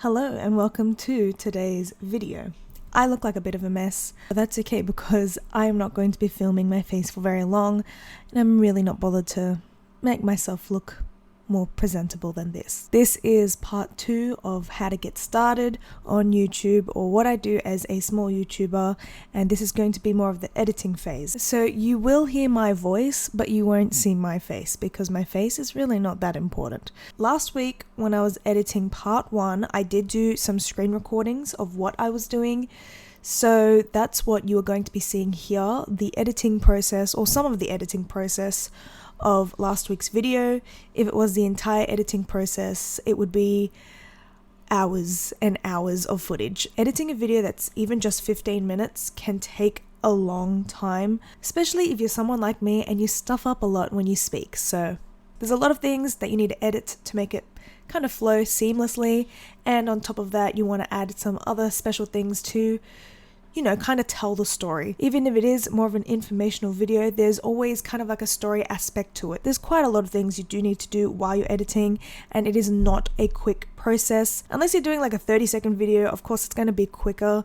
Hello and welcome to today's video. I look like a bit of a mess, but that's okay because I am not going to be filming my face for very long and I'm really not bothered to make myself look more presentable than this. This is part 2 of how to get started on YouTube, or what I do as a small YouTuber, and this is going to be more of the editing phase. So you will hear my voice, but you won't see my face because my face is really not that important. Last week when I was editing part 1, I did do some screen recordings of what I was doing. So that's what you are going to be seeing here, the editing process, or some of the editing process of last week's video. If it was the entire editing process, it would be hours and hours of footage. Editing a video that's even just 15 minutes can take a long time, especially if you're someone like me and you stuff up a lot when you speak. So there's a lot of things that you need to edit to make it kind of flow seamlessly, and on top of that you want to add some other special things to kind of tell the story. Even if it is more of an informational video, there's always kind of like a story aspect to it. There's quite a lot of things you do need to do while you're editing, and it is not a quick process. Unless you're doing like a 30-second video, of course it's going to be quicker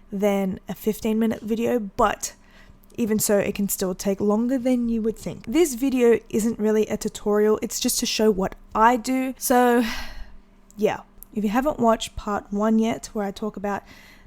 than a 15-minute video, but even so, it can still take longer than you would think. This video isn't really a tutorial, it's just to show what I do. So yeah, if you haven't watched part 1 yet, where I talk about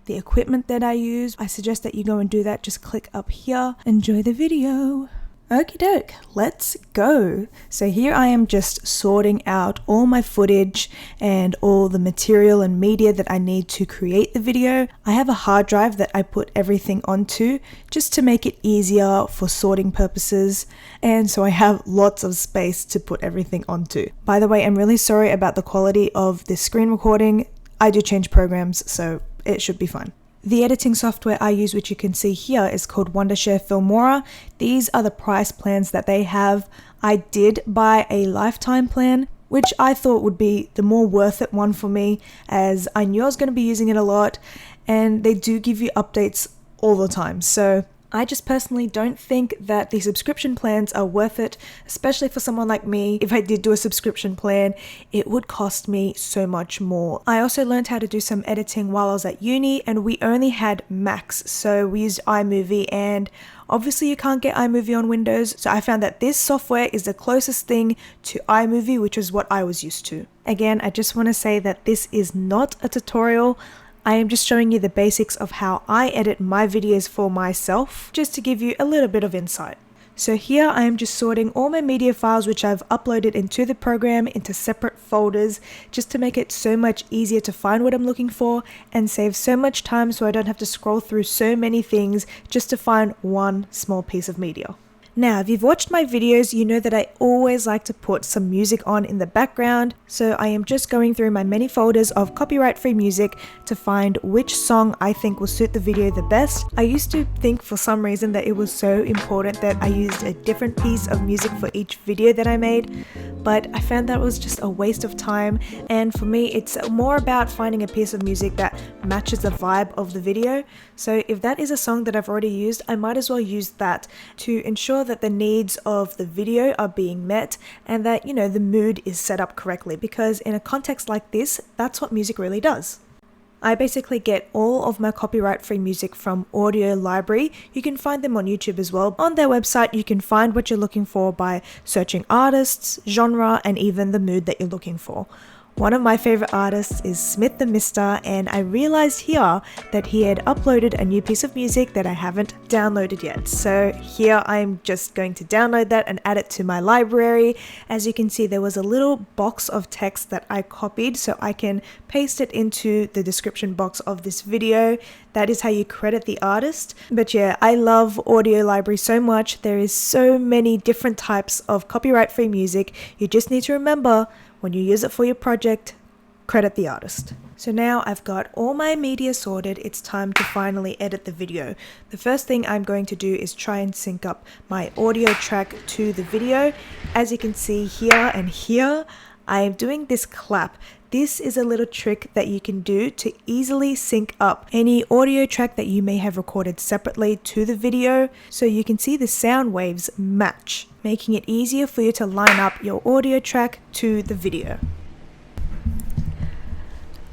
the equipment that I use, I suggest that you go and do that. Just click up here. Enjoy the video. Okie doke, let's go. So here I am just sorting out all my footage and all the material and media that I need to create the video. I have a hard drive that I put everything onto just to make it easier for sorting purposes, and so I have lots of space to put everything onto. By the way, I'm really sorry about the quality of this screen recording. I do change programs, so it should be fine. The editing software I use, which you can see here, is called Wondershare Filmora. These are the price plans that they have. I did buy a lifetime plan, which I thought would be the more worth it one for me, as I knew I was going to be using it a lot, and they do give you updates all the time. So I just personally don't think that the subscription plans are worth it, especially for someone like me. If I did do a subscription plan, it would cost me so much more. I also learned how to do some editing while I was at uni, and we only had Macs, so we used iMovie, and obviously you can't get iMovie on Windows, so I found that this software is the closest thing to iMovie, which is what I was used to. Again, I just want to say that this is not a tutorial. I am just showing you the basics of how I edit my videos for myself, just to give you a little bit of insight. So here I am just sorting all my media files which I've uploaded into the program into separate folders, just to make it so much easier to find what I'm looking for and save so much time, so I don't have to scroll through so many things just to find one small piece of media. Now, if you've watched my videos, you know that I always like to put some music on in the background, so I am just going through my many folders of copyright-free music to find which song I think will suit the video the best. I used to think for some reason that it was so important that I used a different piece of music for each video that I made, but I found that was just a waste of time, and for me it's more about finding a piece of music that matches the vibe of the video. So if that is a song that I've already used, I might as well use that to ensure that the needs of the video are being met, and that the mood is set up correctly, because in a context like this, that's what music really does. I basically get all of my copyright-free music from Audio Library. You can find them on YouTube as well. On their website, you can find what you're looking for by searching artists, genre, and even the mood that you're looking for. One of my favorite artists is Smith the Mister, and I realized here that he had uploaded a new piece of music that I haven't downloaded yet. So here I'm just going to download that and add it to my library. As you can see, there was a little box of text that I copied, so I can paste it into the description box of this video. That is how you credit the artist. But yeah, I love Audio Library so much. There is so many different types of copyright-free music. You just need to remember, when you use it for your project, credit the artist. So now I've got all my media sorted, it's time to finally edit the video. The first thing I'm going to do is try and sync up my audio track to the video. As you can see here and here, I am doing this clap. This is a little trick that you can do to easily sync up any audio track that you may have recorded separately to the video, so you can see the sound waves match, making it easier for you to line up your audio track to the video.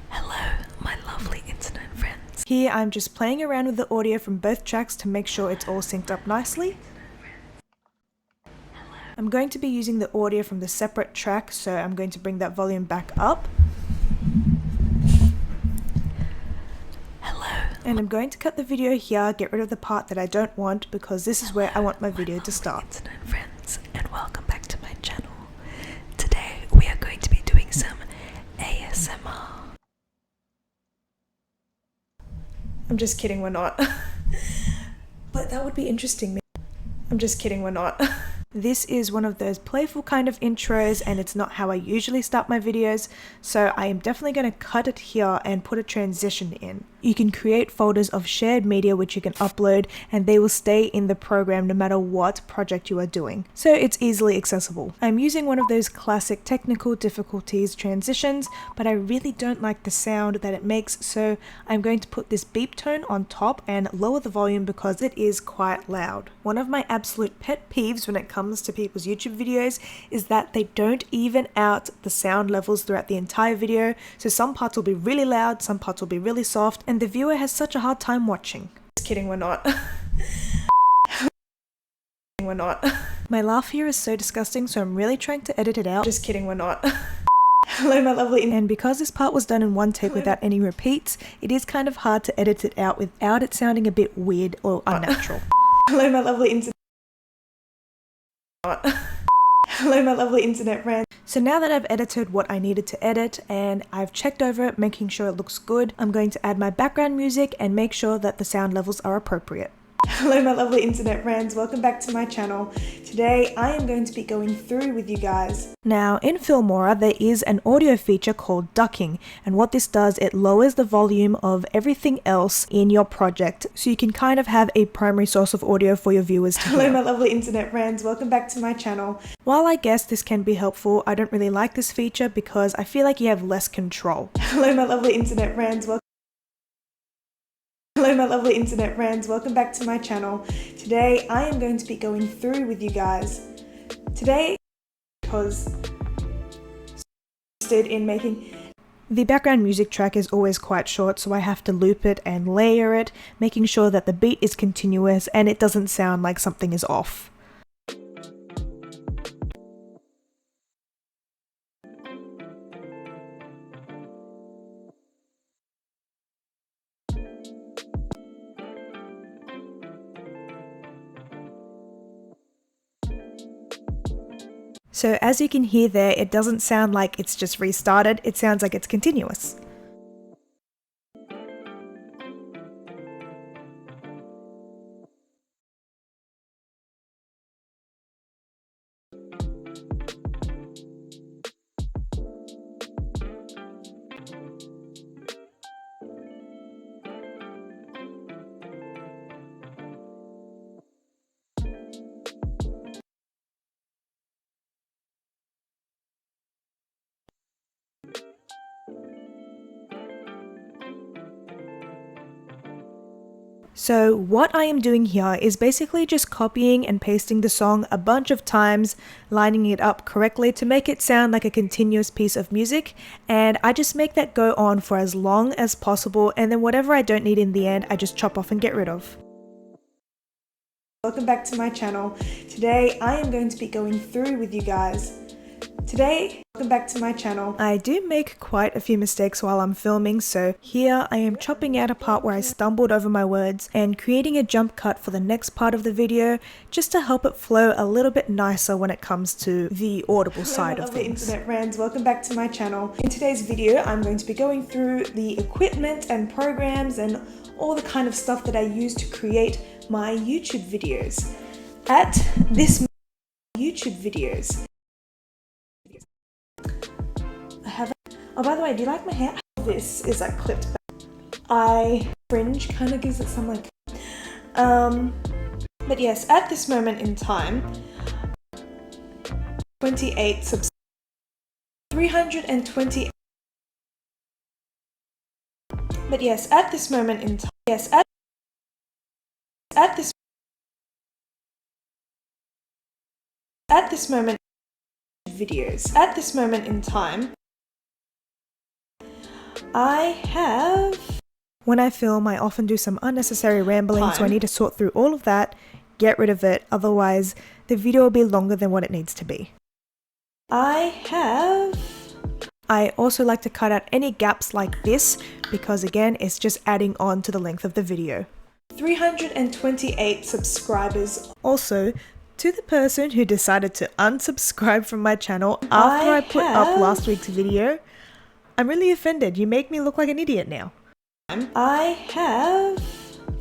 Hello Here I'm just playing around with the audio from both tracks to make sure it's all synced up nicely. I'm going to be using the audio from the separate track, so I'm going to bring that volume back up. And I'm going to cut the video here, get rid of the part that I don't want, because this is where I want my video to start. Internet friends, and welcome back to my channel. Today we are going to be doing some ASMR. I'm just kidding, we're not. But that would be interesting. I'm just kidding, we're not. This is one of those playful kind of intros, and it's not how I usually start my videos, so I am definitely going to cut it here and put a transition in. You can create folders of shared media which you can upload, and they will stay in the program no matter what project you are doing, so it's easily accessible. I'm using one of those classic technical difficulties transitions, but I really don't like the sound that it makes, so I'm going to put this beep tone on top and lower the volume because it is quite loud. One of my absolute pet peeves when it comes to people's YouTube videos is that they don't even out the sound levels throughout the entire video, so some parts will be really loud, some parts will be really soft, and the viewer has such a hard time watching. Just kidding, we're not. We're not. My laugh here is so disgusting, so I'm really trying to edit it out. Just kidding, we're not. Hello my lovely, and because this part was done in one take without any repeats, it is kind of hard to edit it out without it sounding a bit weird or unnatural. Hello my lovely internet. Hello my lovely internet friends. So now that I've edited what I needed to edit and I've checked over it, making sure it looks good, I'm going to add my background music and make sure that the sound levels are appropriate. Hello my lovely internet friends, welcome back to my channel. Today I am going to be going through with you guys. Now in Filmora there is an audio feature called ducking, and what this does, it lowers the volume of everything else in your project so you can kind of have a primary source of audio for your viewers to hear. Hello my lovely internet friends, welcome back to my channel. While I guess this can be helpful, I don't really like this feature because I feel like you have less control. Hello my lovely internet friends, Hello my lovely internet friends, welcome back to my channel. Today I am going to be going through with you guys. Today, because interested in making the background music track is always quite short, so I have to loop it and layer it, making sure that the beat is continuous and it doesn't sound like something is off. So as you can hear there, it doesn't sound like it's just restarted, it sounds like it's continuous. So what I am doing here is basically just copying and pasting the song a bunch of times, lining it up correctly to make it sound like a continuous piece of music, and I just make that go on for as long as possible, and then whatever I don't need in the end, I just chop off and get rid of. Welcome back to my channel. Today I am going to be going through with you guys. Welcome back to my channel. I do make quite a few mistakes while I'm filming, so here I am chopping out a part where I stumbled over my words and creating a jump cut for the next part of the video just to help it flow a little bit nicer when it comes to the audible side of things. Internet friends, welcome back to my channel. In today's video I'm going to be going through the equipment and programs and all the kind of stuff that I use to create my YouTube videos. Oh, by the way, do you like my hair? This is like clipped back. Fringe kind of gives it some like, but yes, at this moment in time, 28 subs, 320. But yes, at this moment in time, at this moment in time, I have When I film, I often do some unnecessary rambling, so I need to sort through all of that, get rid of it, otherwise the video will be longer than what it needs to be. I also like to cut out any gaps like this because again, it's just adding on to the length of the video. 328 subscribers. Also, to the person who decided to unsubscribe from my channel after I put up last week's video, I'm really offended. You make me look like an idiot now. I have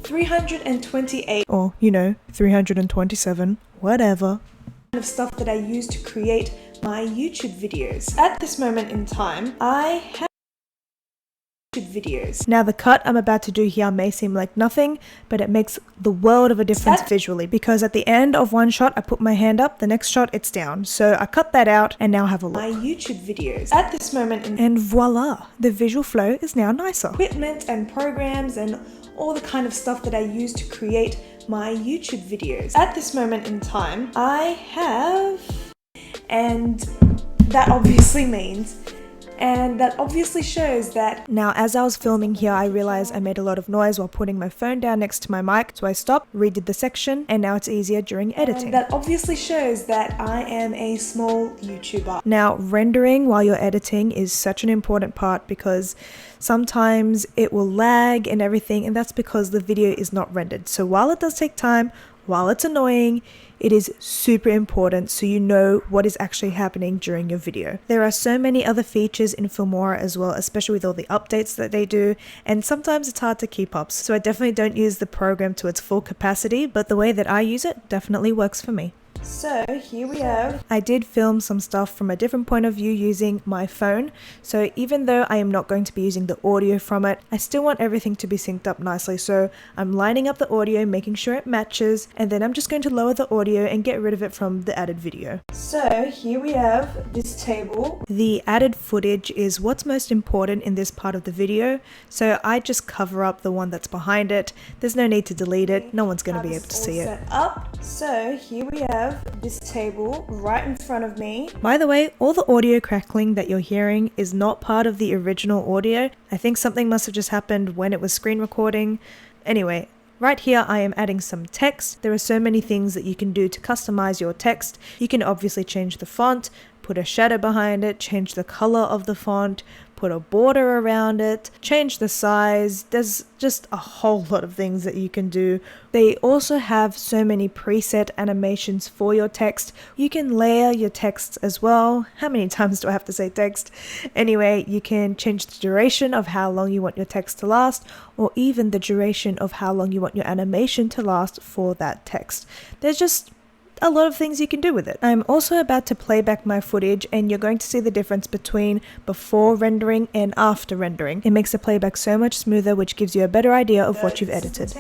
328, or 327, whatever, of stuff that I use to create my YouTube videos. At this moment in time, I have videos. Now the cut I'm about to do here may seem like nothing, but it makes the world of a difference visually, because at the end of one shot I put my hand up, the next shot it's down. So I cut that out and now have a look. My YouTube videos at this moment and voila, the visual flow is now nicer. Equipment and programs and all the kind of stuff that I use to create my YouTube videos. At this moment in time, I have, and that obviously shows that. Now, as I was filming here, I realized I made a lot of noise while putting my phone down next to my mic, so I stopped, redid the section, and now it's easier during editing. And that obviously shows that I am a small YouTuber. Now, rendering while you're editing is such an important part because sometimes it will lag and everything, and that's because the video is not rendered. So while it does take time, while it's annoying, it is super important so you know what is actually happening during your video. There are so many other features in Filmora as well, especially with all the updates that they do, and sometimes it's hard to keep up. So I definitely don't use the program to its full capacity, but the way that I use it definitely works for me. So here we have, I did film some stuff from a different point of view using my phone. So even though I am not going to be using the audio from it, I still want everything to be synced up nicely. So I'm lining up the audio, making sure it matches, and then I'm just going to lower the audio and get rid of it from the added video. So here we have this table. The added footage is what's most important in this part of the video. So I just cover up the one that's behind it. There's no need to delete it. No one's going to be able to see it. So here we have this table right in front of me. By the way, all the audio crackling that you're hearing is not part of the original audio. I think something must have just happened when it was screen recording. Anyway, right here I am adding some text. There are so many things that you can do to customize your text. You can obviously change the font, put a shadow behind it, change the color of the font, put a border around it, change the size. There's just a whole lot of things that you can do. They also have so many preset animations for your text. You can layer your texts as well. How many times do I have to say text? Anyway, you can change the duration of how long you want your text to last, or even the duration of how long you want your animation to last for that text. There's just a lot of things you can do with it. I'm also about to play back my footage and you're going to see the difference between before rendering and after rendering. It makes the playback so much smoother, which gives you a better idea of what you've edited.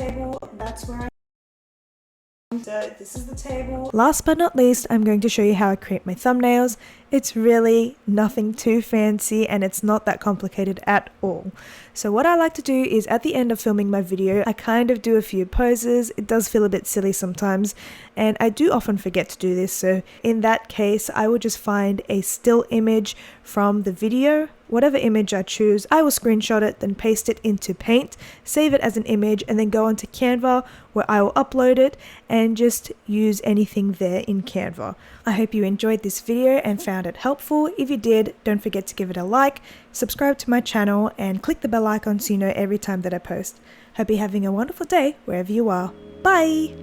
So this is the table. Last but not least, I'm going to show you how I create my thumbnails. It's really nothing too fancy and it's not that complicated at all. So what I like to do is at the end of filming my video, I kind of do a few poses. It does feel a bit silly sometimes and I do often forget to do this. So in that case, I will just find a still image from the video. Whatever image I choose, I will screenshot it, then paste it into Paint, save it as an image, and then go onto Canva where I will upload it and just use anything there in Canva. I hope you enjoyed this video and found it helpful. If you did, don't forget to give it a like, subscribe to my channel, and click the bell icon so you know every time that I post. Hope you're having a wonderful day wherever you are. Bye!